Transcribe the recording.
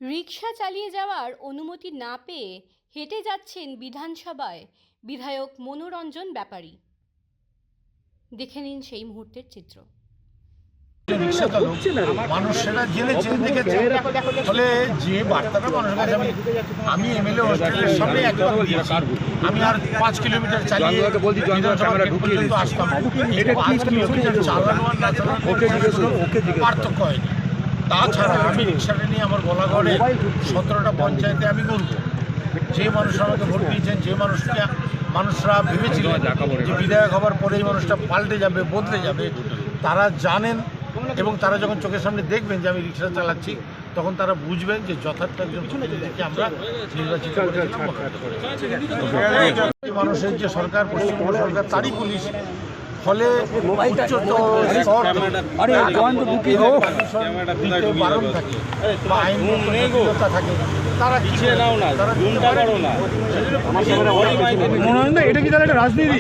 রিকশা চালিয়ে যাওয়ার অনুমতি না পেয়ে হেঁটে যাচ্ছেন বিধানসভায় বিধায়ক মনোরঞ্জন ব্যাপারী। দেখে নিন সেই মুহূর্তের চিত্র। রিকশা চালক মানুষ সেটা জেনেছে, দেখেছে, ফলে যে বার্তাটা মানুষের কাছে আমি এমএলএ হোস্টেলের সামনে একবার দিয়েছি। আমি আর 5 কিলোমিটার চালিয়ে পর্যন্ত আসতাম। 5 কিলোমিটার চালানো আর না চালানো পার্থক্য হয়নি। তাছাড়া আমি রিকশাটা নিয়ে আমার গোলাঘরের 17টা পঞ্চায়েতে আমি বলব, যে মানুষরা আমাকে ভোট দিয়েছেন, যে মানুষরা ভেবেছিলেন যে বিধায়ক হবার পরে এই মানুষটা পাল্টে যাবে, বদলে যাবে, তারা জানেন এবং তারা যখন চোখের সামনে দেখবেন যে আমি রিকশা চালাচ্ছি, তখন তারা বুঝবেন যে যথার্থ একজন প্রতিনিধিকে আমরা নির্বাচিত করেছিলাম। মানুষের যে সরকার, পশ্চিমবঙ্গ সরকার, তারই পুলিশ, ফলে বারণ থাকে বা আইনগততা থাকে, তারা এটা কি তাহলে একটা রাজনীতি?